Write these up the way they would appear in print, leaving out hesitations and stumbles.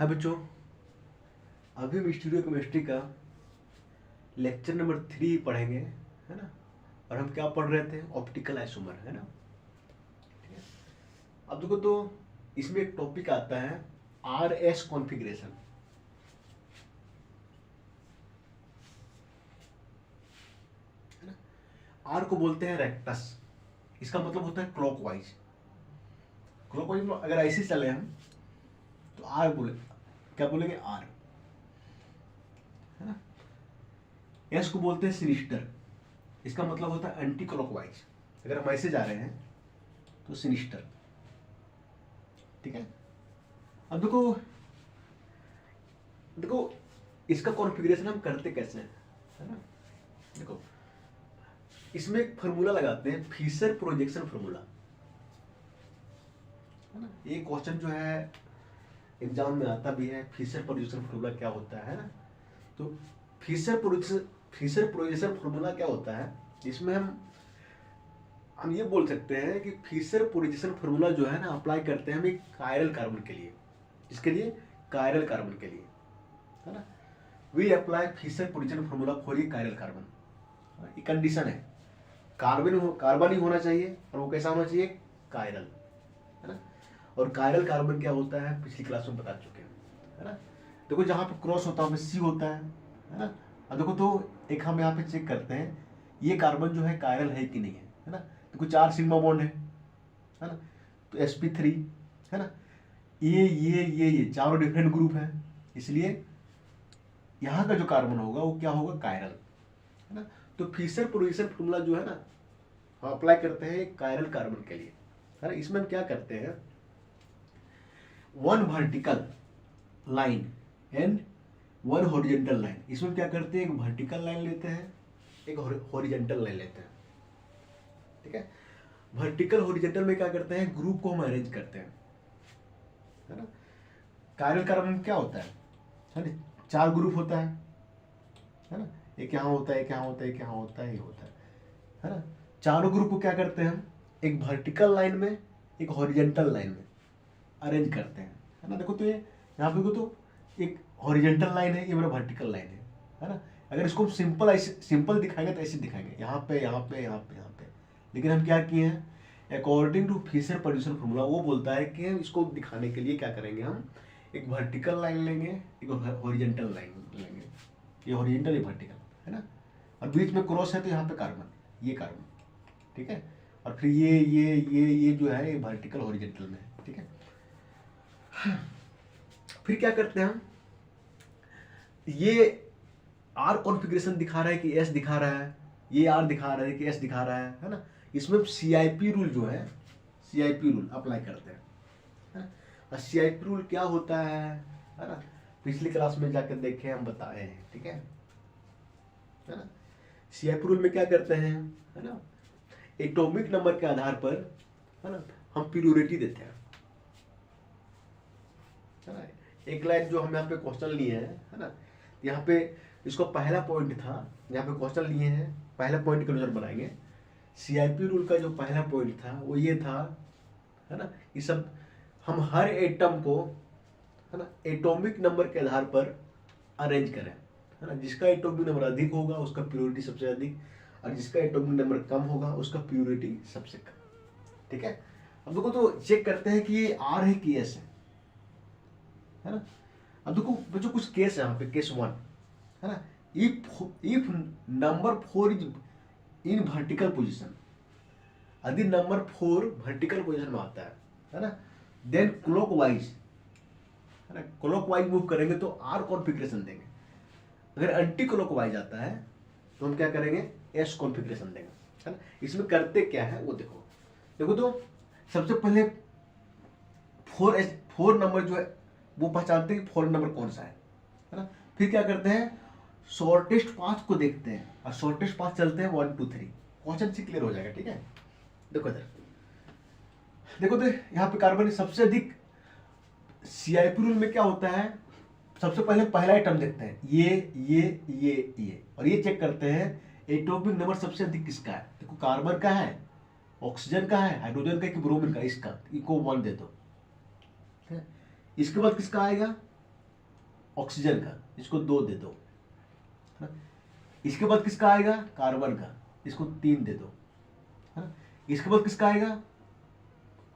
है बच्चों, अभी हम स्टूडियो केमिस्ट्री का लेक्चर नंबर 3 पढ़ेंगे, है ना। और हम क्या पढ़ रहे थे? ऑप्टिकल आइसोमर, है ना। ठीक है, अब देखो तो इसमें एक टॉपिक आता है RS कॉन्फ़िगरेशन, है ना। आर को बोलते हैं रेक्टस, इसका मतलब होता है क्लॉकवाइज। क्लॉकवाइज में अगर ऐसे चले हम तो आर बोले, क्या बोलेंगे? आर, है ना। एस को बोलते हैं सिनिस्टर, इसका मतलब होता है एंटी क्लॉकवाइज। अगर हम ऐसे जा रहे हैं तो सिनिस्टर, ठीक है। अब देखो देखो इसका कॉन्फ़िगरेशन हम करते कैसे हैं, है ना। देखो इसमें एक फार्मूला लगाते हैं, फिशर प्रोजेक्शन फार्मूला, है ना। ये क्वेश्चन जो है एग्जाम में आता भी है, फिशर प्रोजेक्शन फार्मूला क्या होता है ना। तो फिशर प्रोजेक्शन फार्मूला क्या होता है? इसमें हम ये बोल सकते हैं कि फिशर प्रोजेक्शन फार्मूला जो है ना अप्लाई करते हैं हम एक कायरल कार्बन के लिए। इसके लिए कायरल कार्बन के लिए, है ना। We apply Fischer projection formula for a chiral carbon. ये कंडीशन है, कार्बन ही होना चाहिए और वो कैसा होना चाहिए? कायरल, है ना। और कायरल कार्बन क्या होता है पिछली क्लास में बता चुके हैं, है ना। देखो जहाँ पे क्रॉस होता है वहाँ सी होता है ना। अब देखो तो एक हम यहाँ पे चेक करते हैं ये कार्बन जो है कायरल है कि नहीं है ना। देखो 4 सिग्मा बॉन्ड है ना। तो sp3, है ना। ये चारों डिफरेंट ग्रुप है, इसलिए यहाँ का जो कार्बन होगा वो क्या होगा? कायरल, है ना। तो फिशर प्रोजेक्शन फार्मूला जो है ना हम अप्लाई करते हैं कायरल कार्बन के लिए, है ना। इसमें हम क्या करते हैं, one vertical line and one horizontal line. इसमें क्या करते हैं, एक वर्टिकल लाइन लेते हैं, एक हॉरिजेंटल लाइन लेते हैं, ठीक है। वर्टिकल हॉरिजेंटल में क्या करते हैं, ग्रुप को हम अरेंज करते हैं, है ना। कायरल कार्बन क्या होता है ना, 4 ग्रुप होता है ना। एक यहाँ होता है, एक यहाँ होता है, एक यहाँ होता है, ये होता है ना। चारों ग्रुप को क्या करते हैं हम एक वर्टिकल लाइन में, एक हॉरिजेंटल लाइन में अरेंज करते हैं, है ना। देखो तो ये यहाँ पे देखो तो एक हॉरिजेंटल लाइन है, ये मेरा वर्टिकल लाइन है ना। अगर इसको सिंपल ऐसे सिंपल दिखाएंगे तो ऐसे दिखाएंगे, यहाँ पे यहाँ पे यहाँ पे यहाँ पे। लेकिन हम क्या किए हैं, according to Fischer projection formula, वो बोलता है कि हम इसको दिखाने के लिए क्या करेंगे, हम एक वर्टिकल लाइन लेंगे, एक हॉरिजेंटल लाइन लेंगे। ये हॉरिजेंटल, ये वर्टिकल, है ना। और बीच में क्रॉस है तो यहाँ पे कार्बन, ये कार्बन, ठीक है। और फिर ये जो है ये वर्टिकल हॉरिजेंटल में है, ठीक है। फिर क्या करते हैं हम, ये आर कॉन्फ़िगरेशन दिखा रहा है कि एस दिखा रहा है, ये आर दिखा रहा है कि एस दिखा रहा है ना। इसमें सीआईपी रूल जो है, सीआईपी रूल अप्लाई करते हैं, है ना। और सीआईपी रूल क्या होता है ना, पिछली क्लास में जाकर देखे हम बताए हैं, ठीक है ना। सीआईपी रूल में क्या करते हैं, है ना, एटॉमिक नंबर के आधार पर, है ना, हम प्योरिटी देते हैं, है ना। एक लाइन जो हम यहाँ पे क्वेश्चन लिए हैं, है ना, यहाँ पे इसको पहला पॉइंट था, यहाँ पे क्वेश्चन लिए हैं, पहला पॉइंट के अनुसार बनाएंगे। सीआईपी रूल का जो पहला पॉइंट था वो ये था, है ना, ये सब हम हर एटम को, है ना, एटॉमिक नंबर के आधार पर अरेंज करें, है ना। जिसका एटॉमिक नंबर अधिक होगा उसका प्योरिटी सबसे अधिक, और जिसका एटॉमिक नंबर कम होगा उसका प्योरिटी सबसे कम, ठीक है। अब देखो तो चेक करते हैं कि ये आर है कि एस है ना। अब देखो बच्चों कुछ केस है यहाँ पे, केस 1, है ना। If number 4 is in vertical position, यदि नंबर 4 वर्टिकल पोजीशन में आता है ना, देन क्लॉकवाइज, है ना, क्लॉकवाइज मूव करेंगे तो आर कॉन्फ़िगरेशन देंगे। अगर एंटी क्लॉकवाइज आता है तो हम क्या करेंगे, एस कॉन्फ़िगरेशन देंगे, है ना। इसमें करते क्या है वो देखो, देखो तो सबसे पहले 4 नंबर जो है वो पहचानते हैं कि 4 नंबर कौन सा है ना। फिर क्या करते हैं, शॉर्टेस्ट पाथ को देखते हैं और शॉर्टेस्ट पाथ चलते हैं 1 2 3, क्वेश्चन से क्लियर हो जाएगा, ठीक है। देखो इधर देखो तो यहाँ पे कार्बन सबसे अधिक, सीआईपी रूल में क्या होता है, सबसे पहले पहला आइटम देखते हैं, ये और ये चेक करते हैं एटॉमिक नंबर सबसे अधिक किसका है। देखो कार्बन का है, ऑक्सीजन का है, हाइड्रोजन का कि ब्रोमीन का, इसका इको 1 दे दो। इसके बाद किसका आएगा, ऑक्सीजन का, इसको 2 दे दो, है ना। इसके बाद किसका आएगा, कार्बन का, इसको 3 दे दो, है ना। इसके बाद किसका आएगा,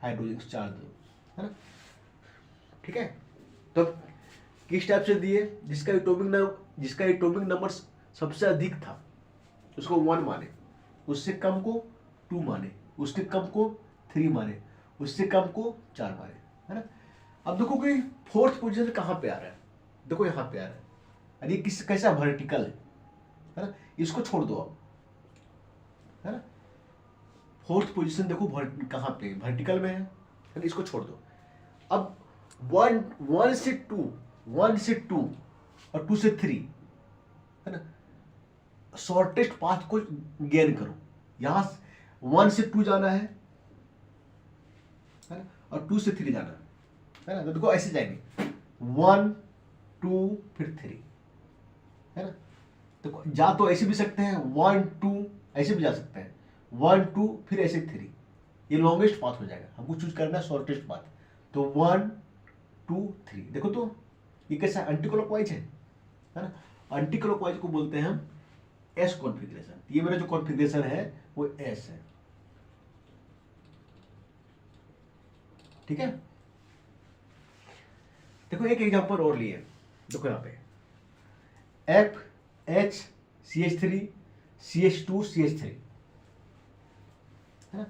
हाइड्रोजन, को 4 दे दो, है ना। ठीक है, तो किस टाइप से दिए, जिसका एटॉमिक नंबर सबसे अधिक था उसको 1 माने, उससे कम को 2 माने, उससे कम को 3 माने, उससे कम को 4 माने, है ना। अब देखो कि 4th पोजीशन कहाँ पे आ रहा है, देखो यहाँ पे आ रहा है, और ये कैसा वर्टिकल है ना, इसको छोड़ दो आप, है ना। 4th पोजीशन देखो कहाँ पे, वर्टिकल में है ना, इसको छोड़ दो। अब 1 से 2 और 2 से 3, है ना, शॉर्टेस्ट पाथ को गेन करो। यहां 1 से 2 जाना है ना, और 2 से 3 जाना है ना। तो देखो ऐसे जाएंगे, 1 2 फिर 3, है ना। तो जा तो ऐसे भी सकते हैं, 1 2 ऐसे भी जा सकते हैं, 1 2 फिर ऐसे 3, ये लॉन्गेस्ट पाथ हो जाएगा। हमको चूज करना है शॉर्टेस्ट पाथ, तो 1 2 3। देखो तो ये कैसा एंटी क्लॉकवाइज है ना। एंटी क्लॉकवाइज को बोलते हैं हम एस कॉन्फ़िगरेशन। ये मेरा जो कॉन्फ़िगरेशन है वो एस है, ठीक है। देखो एक एग्जांपल और लिए, देखो यहाँ पे FH CH3 CH2 CH3, है ना।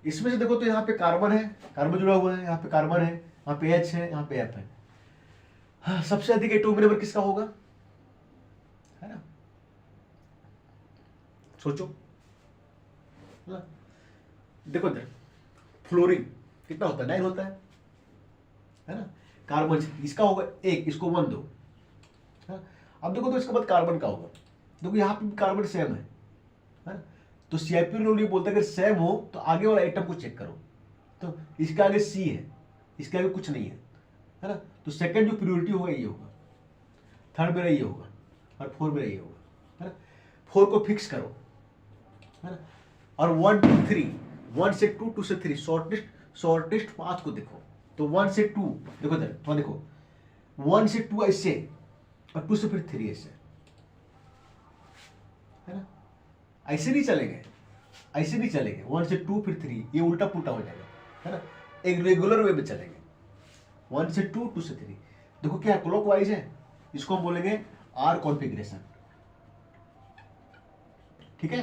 इसमें से देखो तो यहाँ पे कार्बन है, कार्बन जुड़ा हुआ है, यहाँ पे कार्बन है, यहाँ पे H है, यहाँ पे F है। हाँ, सबसे अधिक एटॉमिक नंबर किसका होगा, है ना, सोचो ना। देखो इधर फ्लोरीन कितना होता है, 9 होता है ना। कार्बन इसका होगा 1, इसको 1 दो, है। अब देखो तो इसके बाद कार्बन का होगा, देखो यहाँ पे कार्बन सेम है ना। तो CIP लोग ये बोलते हैं अगर सेम हो तो आगे वाला आइटम को चेक करो, तो इसके आगे C है, इसके आगे कुछ नहीं है ना। तो सेकंड जो प्रियोरिटी होगा ये होगा, थर्ड मेरा ये होगा, और 4 मेरा ये होगा, है ना। 4 को फिक्स करो, है ना। और 1 2 3, 1 से 2 2 से 3, शॉर्टेस्ट पाथ को देखो, तो 1 से 2 देखो इधर, तो देखो 1 से 2 ऐसे, और 2 से फिर 3 ऐसे, है ना। ऐसे नहीं चलेंगे, ऐसे नहीं चलेंगे, 1 से 2 फिर 3, ये उल्टा पुल्टा हो जाएगा, है ना। एक रेगुलर वे में चलेंगे, 1 से 2 2 से 3। देखो क्या क्लॉकवाइज है, इसको हम बोलेंगे आर कॉन्फ़िगरेशन, ठीक है।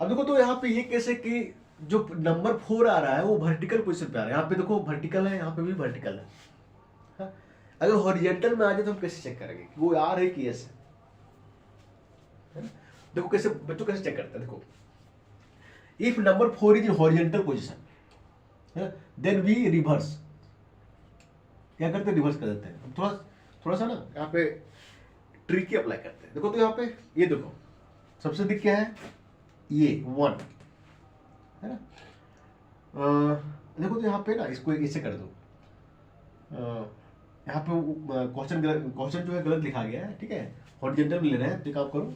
अब देखो तो यहाँ पे ये कैसे कि जो नंबर 4 आ रहा है वो वर्टिकल पोजीशन पे आ रहा है, यहाँ पे देखो वर्टिकल है, यहाँ पे भी वर्टिकल है, हाँ? अगर हॉरिजॉन्टल में आ जाए तो हम कैसे चेक करेंगे कि वो आर है कि एस है ना। देखो कैसे बच्चों कैसे चेक करते हैं, देखो if number 4 is in horizontal position, then we reverse, क्या करते हैं, रिवर्स कर देते हैं। थोड़ा सा ना यहाँ पे ट्रिक अप्लाई करते हैं। देखो तो यहाँ पे ये देखो सबसे अधिक क्या है, ये 1 है ना। देखो तो यहाँ पे ना इसको ऐसे कर दो, यहाँ पे क्वेश्चन जो है गलत लिखा गया है, ठीक है। हॉरिजॉन्टल में लेना है तो काम करो,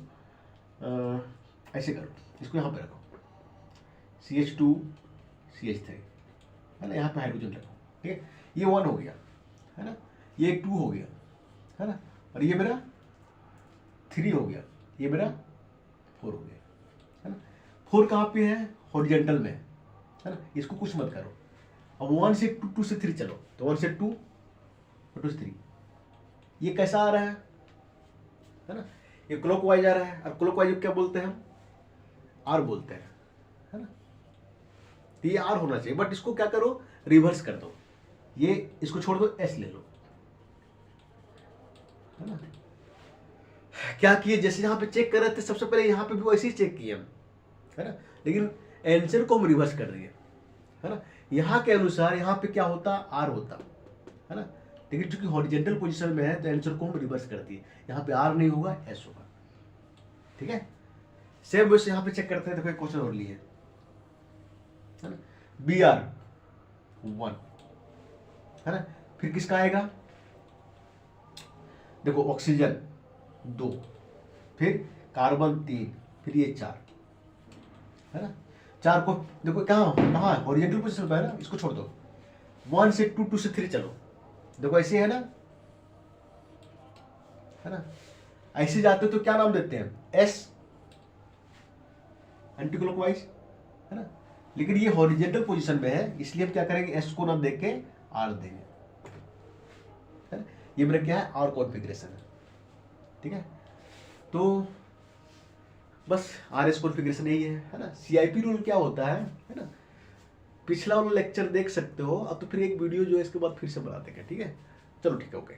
ऐसे करो, इसको यहाँ पे रखो, CH2 CH3, है ना। यहाँ पे हाइड्रोजन रखो, ठीक है। ये 1 हो गया, है ना, ये 2 हो गया, है ना, और ये मेरा 3 हो गया, ये मेरा 4 हो गया, है ना। 4 कहाँ पे है, हॉरिजॉन्टल में, है ना। इसको कुछ मत करो। अब 1 से 2 2 से 3 चलो, तो 1 से 2 और 2 से 3, ये कैसा आ रहा है ना, ये क्लॉकवाइज आ रहा है। और क्लॉकवाइज क्या बोलते हैं हम, आर बोलते हैं, है ना। तो ये आर होना चाहिए, बट इसको क्या करो, रिवर्स कर दो, ये इसको छोड़ दो, एस ले लो, है ना। क्या किए, जैसे यहाँ पे चेक कर रहे थे सबसे पहले, यहाँ पे भी वैसे ही चेक किए हम, है ना, लेकिन आंसर को हम रिवर्स कर दिए, है ना। यहाँ के अनुसार यहाँ पे क्या होता, आर होता, है ना, लेकिन चूंकि हॉरिजॉन्टल पोजीशन में है तो आंसर को हम रिवर्स कर दिए, यहाँ पे आर नहीं होगा, एस होगा, ठीक है। सेम वैसे यहाँ पे चेक करते हैं, देखो क्वेश्चन और लिए, है ना, Br 1, है ना। फिर किसका आएगा, देखो ऑक्सीजन 2, फिर कार्बन 3, फिर ये 4, है ना। 4 को देखो कहाँ हॉरिजॉन्टल पोजीशन पे है ना, इसको छोड़ दो। 1 से 2 2 से 3 चलो, देखो ऐसे है ना, है ना। ऐसे जाते तो क्या नाम देते हैं, एस एंटी क्लॉकवाइज, है ना। लेकिन ये हॉरिजेंटल पोजीशन में है, इसलिए हम क्या करेंगे, एस को ना देख के आर देंगे, है ना। ये मेरा क्या है, आर कॉन्फ़िगरेशन है, ठीक है। तो बस आर एस कॉन्फ़िगरेशन यही है ना। सीआईपी रूल क्या होता है ना, पिछला वाला लेक्चर देख सकते हो। अब तो फिर एक वीडियो जो है इसके बाद फिर से बना देंगे, ठीक है। चलो ठीक है, ओके।